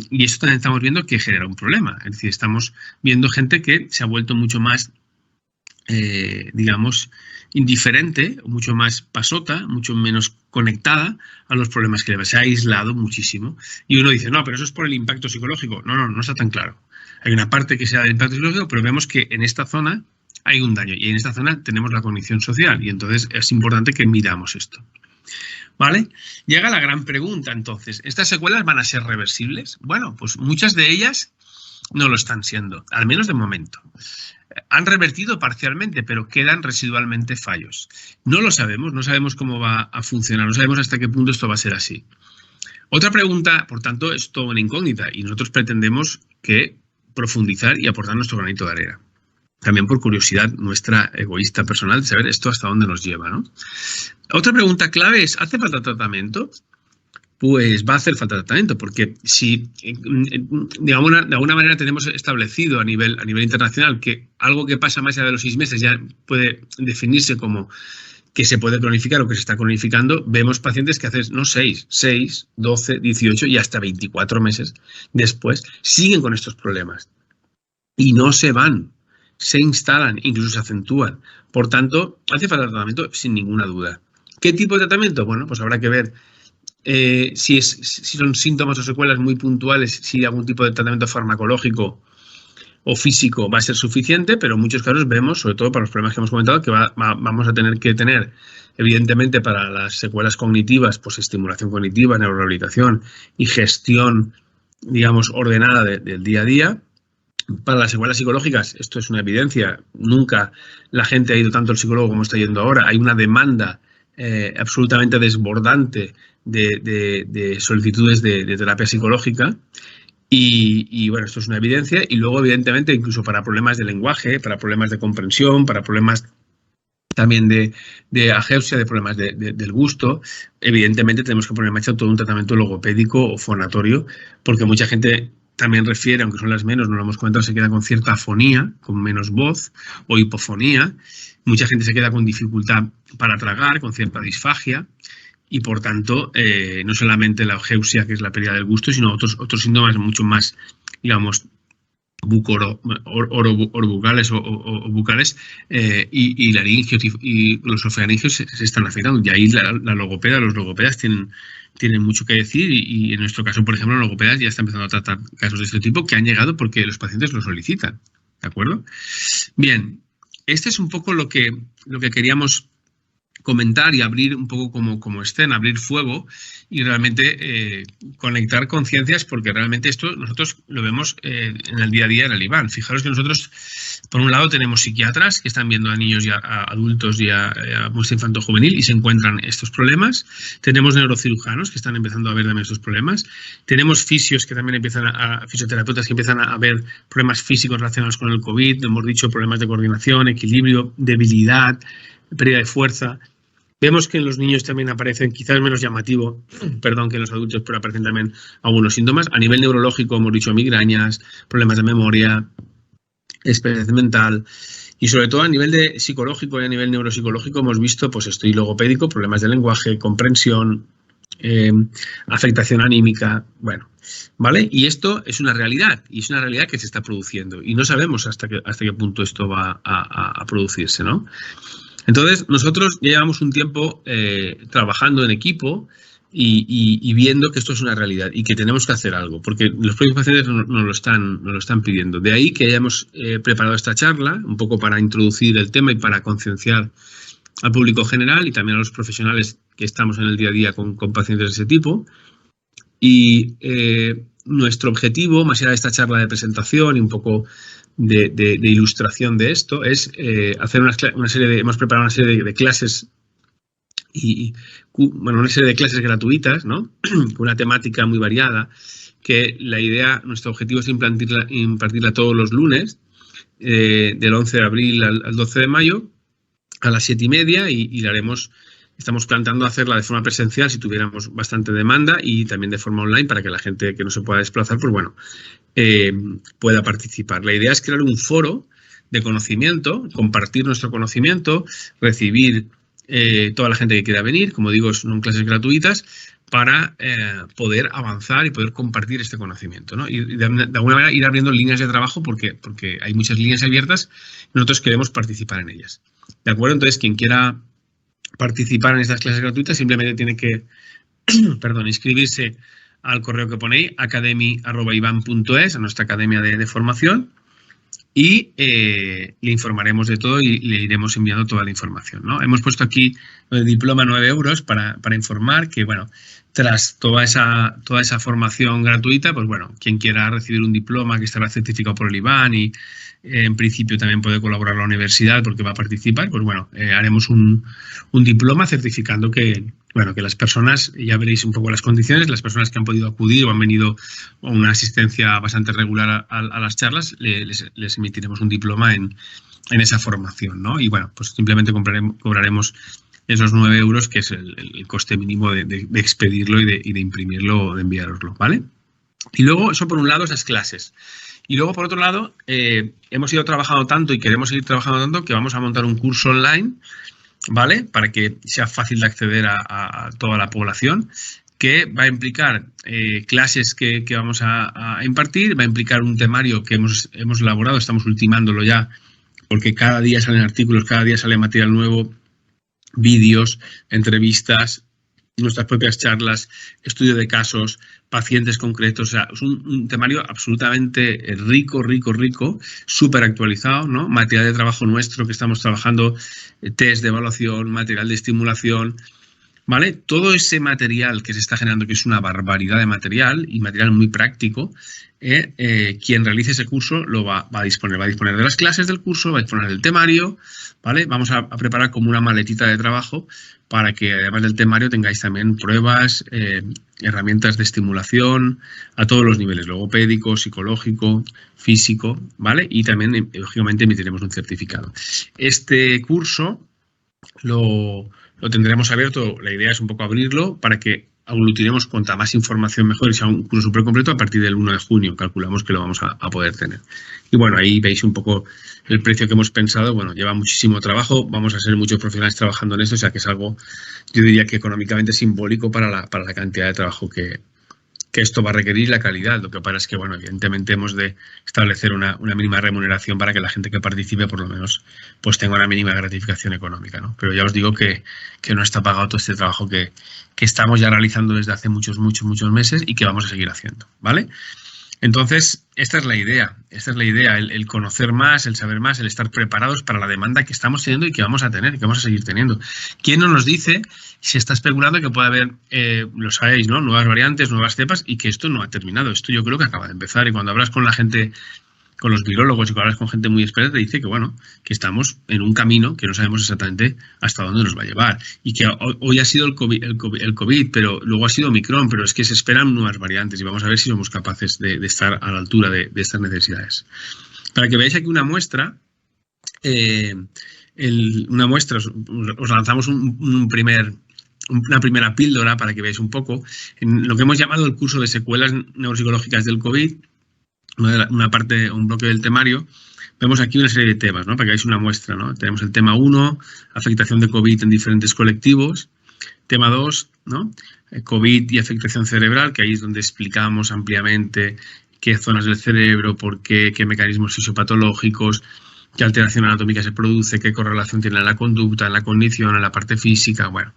Y esto también estamos viendo que genera un problema. Es decir, estamos viendo gente que se ha vuelto mucho más, digamos, indiferente, mucho más pasota, mucho menos conectada a los problemas que le se ha aislado muchísimo. Y uno dice, no, pero eso es por el impacto psicológico. No está tan claro. Hay una parte que sea del impacto psicológico, pero vemos que en esta zona hay un daño y en esta zona tenemos la cognición social y entonces es importante que midamos esto. ¿Vale? Llega la gran pregunta, entonces, ¿estas secuelas van a ser reversibles? Bueno, pues muchas de ellas no lo están siendo, al menos de momento. Han revertido parcialmente, pero quedan residualmente fallos. No lo sabemos, no sabemos cómo va a funcionar, no sabemos hasta qué punto esto va a ser así. Otra pregunta, por tanto, es toda una incógnita y nosotros pretendemos que profundizar y aportar nuestro granito de arena. También por curiosidad nuestra egoísta personal de saber esto hasta dónde nos lleva, ¿no? Otra pregunta clave es, ¿hace falta tratamiento? Pues va a hacer falta tratamiento, porque si de alguna manera tenemos establecido a nivel internacional que algo que pasa más allá de los 6 meses ya puede definirse como que se puede cronificar o que se está cronificando, vemos pacientes que hacen no 6, 12, 18 y hasta 24 meses después siguen con estos problemas y no se van, se instalan, incluso se acentúan. Por tanto, hace falta tratamiento sin ninguna duda. ¿Qué tipo de tratamiento? Bueno, pues habrá que ver Si son síntomas o secuelas muy puntuales, si algún tipo de tratamiento farmacológico o físico va a ser suficiente, pero en muchos casos vemos, sobre todo para los problemas que hemos comentado, que vamos a tener que tener, evidentemente, para las secuelas cognitivas, pues estimulación cognitiva, neurorehabilitación y gestión, digamos, ordenada del día a día. Para las secuelas psicológicas, esto es una evidencia, nunca la gente ha ido tanto al psicólogo como está yendo ahora. Hay una demanda absolutamente desbordante de solicitudes de terapia psicológica. Y bueno, esto es una evidencia. Y luego, evidentemente, incluso para problemas de lenguaje, para problemas de comprensión, para problemas también de ageusia, de problemas del gusto, evidentemente tenemos que poner en marcha todo un tratamiento logopédico o fonatorio, porque mucha gente también refiere, aunque son las menos, no lo hemos comentado, se queda con cierta afonía, con menos voz o hipofonía. Mucha gente se queda con dificultad para tragar, con cierta disfagia. Y por tanto, no solamente la ageusia, que es la pérdida del gusto, sino otros síntomas mucho más, digamos, bucales o bucales y laringios y los ofaringios se están afectando. Y ahí los logopedas tienen mucho que decir y en nuestro caso, por ejemplo, los logopedas ya están empezando a tratar casos de este tipo que han llegado porque los pacientes lo solicitan. ¿De acuerdo? Bien, este es un poco lo que queríamos comentar y abrir un poco como escena, abrir fuego y realmente conectar conciencias, porque realmente esto nosotros lo vemos en el día a día en el IBAN. Fijaros que nosotros, por un lado, tenemos psiquiatras que están viendo a niños y a adultos y a muestra infanto-juvenil y se encuentran estos problemas. Tenemos neurocirujanos que están empezando a ver también estos problemas. Tenemos fisios que también fisioterapeutas que empiezan a ver problemas físicos relacionados con el COVID. Hemos dicho problemas de coordinación, equilibrio, debilidad, pérdida de fuerza. Vemos que en los niños también aparecen, quizás menos llamativo, perdón, que en los adultos, pero aparecen también algunos síntomas. A nivel neurológico hemos dicho migrañas, problemas de memoria, experiencia mental y sobre todo a nivel de psicológico y a nivel neuropsicológico hemos visto pues esto y logopédico, problemas de lenguaje, comprensión, afectación anímica, bueno, ¿vale? Y esto es una realidad y es una realidad que se está produciendo y no sabemos hasta qué punto esto va a producirse, ¿no? Entonces, nosotros ya llevamos un tiempo trabajando en equipo y viendo que esto es una realidad y que tenemos que hacer algo, porque los propios pacientes nos lo están pidiendo. De ahí que hayamos preparado esta charla, un poco para introducir el tema y para concienciar al público general y también a los profesionales que estamos en el día a día con pacientes de ese tipo. Y nuestro objetivo, más allá de esta charla de presentación y un poco de ilustración de esto, es hacer una serie hemos preparado una serie de clases una serie de clases gratuitas, ¿no? Con una temática muy variada, que nuestro objetivo es impartirla todos los lunes, del 11 de abril al 12 de mayo, a las 7:30 y la haremos. Estamos planteando hacerla de forma presencial si tuviéramos bastante demanda y también de forma online para que la gente que no se pueda desplazar, pues bueno, pueda participar. La idea es crear un foro de conocimiento, compartir nuestro conocimiento, recibir toda la gente que quiera venir, como digo, son clases gratuitas para poder avanzar y poder compartir este conocimiento, ¿no? Y de alguna manera ir abriendo líneas de trabajo porque hay muchas líneas abiertas y nosotros queremos participar en ellas. ¿De acuerdo? Entonces, quien quiera participar en estas clases gratuitas simplemente tiene que inscribirse al correo que ponéis, academy@iban.es, a nuestra academia de formación, y le informaremos de todo y le iremos enviando toda la información, ¿no? Hemos puesto aquí el diploma 9 euros para informar que, bueno, tras toda esa formación gratuita, pues bueno, quien quiera recibir un diploma que estará certificado por el IBAN y en principio también puede colaborar la universidad porque va a participar, pues bueno, haremos un diploma certificando que las personas, ya veréis un poco las condiciones, las personas que han podido acudir o han venido a una asistencia bastante regular a las charlas, les emitiremos un diploma en esa formación, ¿no? Y bueno, pues simplemente cobraremos esos 9 euros, que es el coste mínimo de expedirlo y de imprimirlo o de enviároslo, ¿vale? Y luego, eso por un lado, esas clases. Y luego, por otro lado, hemos ido trabajando tanto y queremos seguir trabajando tanto que vamos a montar un curso online, ¿vale? Para que sea fácil de acceder a toda la población, que va a implicar clases que vamos a impartir, va a implicar un temario que hemos elaborado, estamos ultimándolo ya, porque cada día salen artículos, cada día sale material nuevo, vídeos, entrevistas, nuestras propias charlas, estudio de casos, pacientes concretos. O sea, es un temario absolutamente rico, súper actualizado, ¿no? Material de trabajo nuestro que estamos trabajando, test de evaluación, material de estimulación, ¿vale? Todo ese material que se está generando, que es una barbaridad de material y material muy práctico, quien realice ese curso lo va a disponer. Va a disponer de las clases del curso, va a disponer del temario, ¿vale? Vamos a preparar como una maletita de trabajo para que además del temario tengáis también pruebas, herramientas de estimulación a todos los niveles, logopédico, psicológico, físico, ¿vale? Y también, lógicamente, emitiremos un certificado. Este curso lo tendremos abierto, la idea es un poco abrirlo para que aglutinemos cuanta más información mejor y sea un curso súper completo a partir del 1 de junio, calculamos que lo vamos a poder tener. Y bueno, ahí veis un poco el precio que hemos pensado, bueno, lleva muchísimo trabajo, vamos a ser muchos profesionales trabajando en esto, o sea que es algo, yo diría que económicamente simbólico para la cantidad de trabajo que esto va a requerir, la calidad. Lo que pasa es que, bueno, evidentemente hemos de establecer una mínima remuneración para que la gente que participe, por lo menos, pues tenga una mínima gratificación económica, ¿no? Pero ya os digo que no está pagado todo este trabajo que estamos ya realizando desde hace muchos meses y que vamos a seguir haciendo, ¿vale? Entonces, esta es la idea, el conocer más, el saber más, el estar preparados para la demanda que estamos teniendo y que vamos a tener, que vamos a seguir teniendo. ¿Quién no nos dice, si está especulando que puede haber, lo sabéis, ¿no?, nuevas variantes, nuevas cepas y que esto no ha terminado? Esto yo creo que acaba de empezar y cuando hablas con la gente, con los virólogos y cuando hablas con gente muy experta, te dice que, bueno, que estamos en un camino que no sabemos exactamente hasta dónde nos va a llevar y que hoy ha sido el COVID, pero luego ha sido Omicron, pero es que se esperan nuevas variantes y vamos a ver si somos capaces de estar a la altura de estas necesidades. Para que veáis aquí una muestra, os lanzamos una primera píldora para que veáis un poco en lo que hemos llamado el curso de secuelas neuropsicológicas del COVID. Un bloque del temario, vemos aquí una serie de temas, ¿no?, para que veáis una muestra, ¿no? Tenemos el tema 1, afectación de COVID en diferentes colectivos. Tema 2, ¿no?, COVID y afectación cerebral, que ahí es donde explicamos ampliamente qué zonas del cerebro, por qué mecanismos fisiopatológicos, qué alteración anatómica se produce, qué correlación tiene en la conducta, en la cognición, en la parte física. Bueno,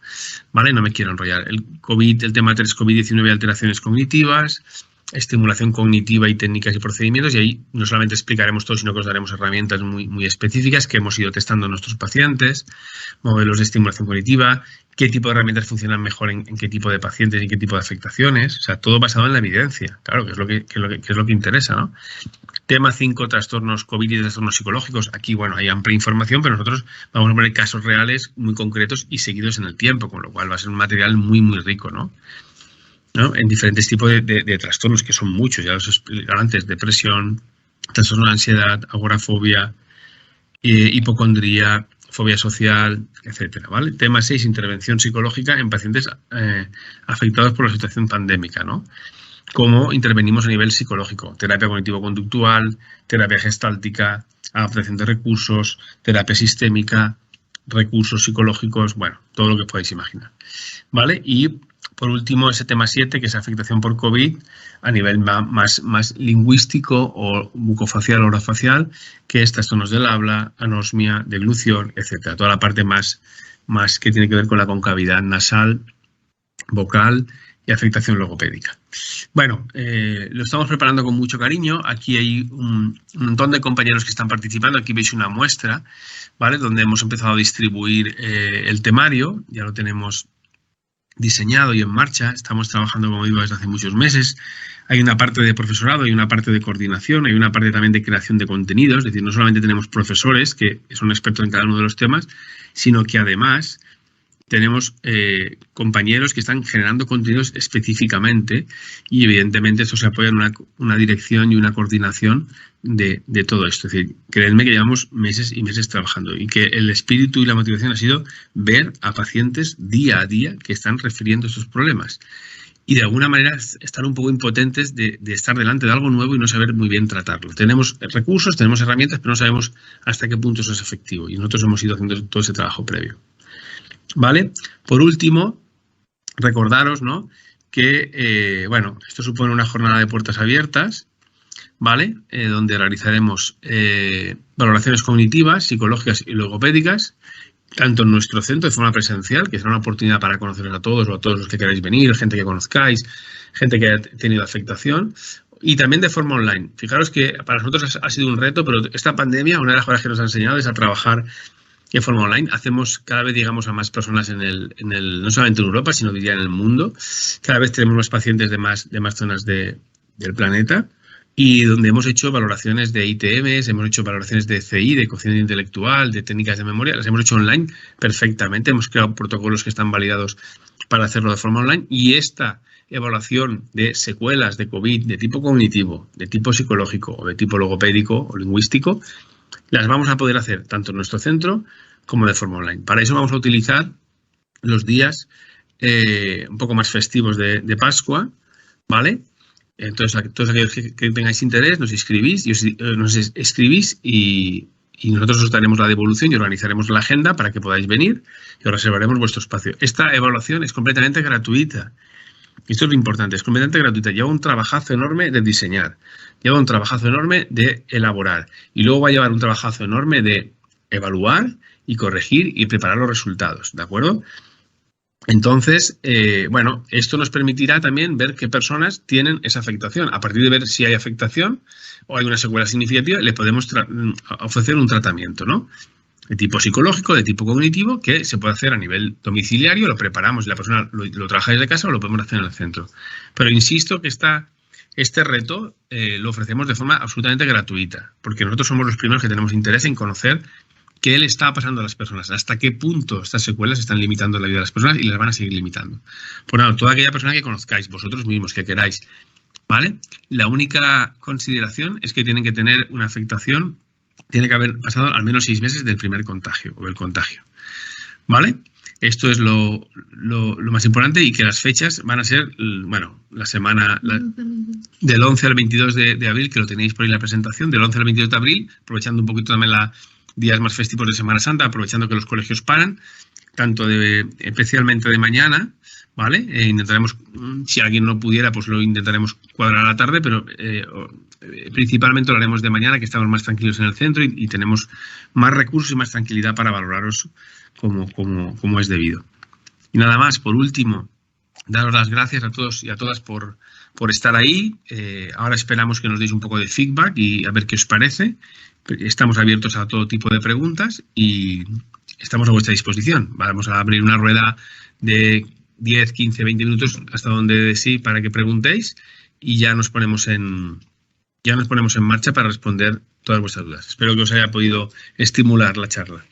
¿vale? No me quiero enrollar. El tema 3, COVID-19 y alteraciones cognitivas, estimulación cognitiva y técnicas y procedimientos, y ahí no solamente explicaremos todo, sino que os daremos herramientas muy específicas que hemos ido testando en nuestros pacientes, modelos de estimulación cognitiva, qué tipo de herramientas funcionan mejor en qué tipo de pacientes y en qué tipo de afectaciones, o sea, todo basado en la evidencia, claro, que es lo que interesa, ¿no? Tema 5, trastornos COVID y trastornos psicológicos. Aquí, bueno, hay amplia información, pero nosotros vamos a poner casos reales muy concretos y seguidos en el tiempo, con lo cual va a ser un material muy rico, ¿no? En diferentes tipos de trastornos, que son muchos, ya os expliqué antes: depresión, trastorno de ansiedad, agorafobia, hipocondría, fobia social, etcétera, ¿vale? Tema 6, intervención psicológica en pacientes afectados por la situación pandémica, ¿no? Cómo intervenimos a nivel psicológico: terapia cognitivo-conductual, terapia gestáltica, adaptación de recursos, terapia sistémica, recursos psicológicos, bueno, todo lo que podáis imaginar, ¿vale? Y por último, ese tema 7, que es afectación por COVID a nivel más lingüístico o bucofacial o orofacial, que es trastornos del habla, anosmia, deglución, etcétera. Toda la parte más que tiene que ver con la concavidad nasal, vocal y afectación logopédica. Bueno, lo estamos preparando con mucho cariño. Aquí hay un montón de compañeros que están participando. Aquí veis una muestra, ¿vale?, donde hemos empezado a distribuir el temario. Ya lo tenemos diseñado y en marcha. Estamos trabajando, como digo, desde hace muchos meses. Hay una parte de profesorado, hay una parte de coordinación, hay una parte también de creación de contenidos. Es decir, no solamente tenemos profesores que son expertos en cada uno de los temas, sino que además tenemos compañeros que están generando contenidos específicamente y evidentemente eso se apoya en una dirección y una coordinación de todo esto. Es decir, creedme que llevamos meses y meses trabajando y que el espíritu y la motivación ha sido ver a pacientes día a día que están refiriendo estos problemas y de alguna manera estar un poco impotentes de estar delante de algo nuevo y no saber muy bien tratarlo. Tenemos recursos, tenemos herramientas, pero no sabemos hasta qué punto eso es efectivo y nosotros hemos ido haciendo todo ese trabajo previo. ¿Vale? Por último, recordaros, ¿no?, que, bueno, esto supone una jornada de puertas abiertas, ¿vale?, donde realizaremos valoraciones cognitivas, psicológicas y logopédicas tanto en nuestro centro de forma presencial, que será una oportunidad para conoceros a todos o a todos los que queráis venir, gente que conozcáis, gente que haya tenido afectación, y también de forma online. Fijaros que para nosotros ha sido un reto, pero esta pandemia, una de las cosas que nos ha enseñado es a trabajar de forma online. Cada vez llegamos a más personas no solamente en Europa, sino diría en el mundo. Cada vez tenemos más pacientes de más zonas del planeta, y donde hemos hecho valoraciones de ITMs, hemos hecho valoraciones de CI, de cociente intelectual, de técnicas de memoria, las hemos hecho online perfectamente. Hemos creado protocolos que están validados para hacerlo de forma online, y esta evaluación de secuelas de COVID de tipo cognitivo, de tipo psicológico o de tipo logopédico o lingüístico, las vamos a poder hacer tanto en nuestro centro como de forma online. Para eso vamos a utilizar los días un poco más festivos de Pascua, ¿vale? Entonces, todos aquellos que tengáis interés, nos escribís y nosotros os daremos la devolución y organizaremos la agenda para que podáis venir y os reservaremos vuestro espacio. Esta evaluación es completamente gratuita. Esto es lo importante, es completamente gratuita. Lleva un trabajazo enorme de diseñar, lleva un trabajazo enorme de elaborar, y luego va a llevar un trabajazo enorme de evaluar y corregir y preparar los resultados, ¿de acuerdo? Entonces, bueno, esto nos permitirá también ver qué personas tienen esa afectación. A partir de ver si hay afectación o hay una secuela significativa, le podemos ofrecer un tratamiento, ¿no? De tipo psicológico, de tipo cognitivo, que se puede hacer a nivel domiciliario, lo preparamos y la persona lo trabaja desde casa, o lo podemos hacer en el centro. Pero insisto que este reto lo ofrecemos de forma absolutamente gratuita, porque nosotros somos los primeros que tenemos interés en conocer qué le está pasando a las personas, hasta qué punto estas secuelas están limitando la vida de las personas y las van a seguir limitando. Por nada, toda aquella persona que conozcáis, vosotros mismos, que queráis, ¿vale? La única consideración es que tienen que tener una afectación, tiene que haber pasado al menos 6 meses del primer contagio o del contagio, ¿vale? Esto es lo más importante, y que las fechas van a ser, bueno, la semana del 11 al 22 de abril, que lo tenéis por ahí en la presentación, del 11 al 22 de abril, aprovechando un poquito también días más festivos de Semana Santa, aprovechando que los colegios paran, tanto especialmente de mañana, ¿vale? Intentaremos, si alguien no pudiera, pues lo intentaremos cuadrar a la tarde, pero principalmente lo haremos de mañana, que estamos más tranquilos en el centro y tenemos más recursos y más tranquilidad para valoraros como es debido. Y nada más, por último, daros las gracias a todos y a todas por estar ahí. Ahora esperamos que nos deis un poco de feedback y a ver qué os parece. Estamos abiertos a todo tipo de preguntas y estamos a vuestra disposición. Vamos a abrir una rueda de 10, 15, 20 minutos hasta donde sí, para que preguntéis, y ya nos ponemos en marcha para responder todas vuestras dudas. Espero que os haya podido estimular la charla.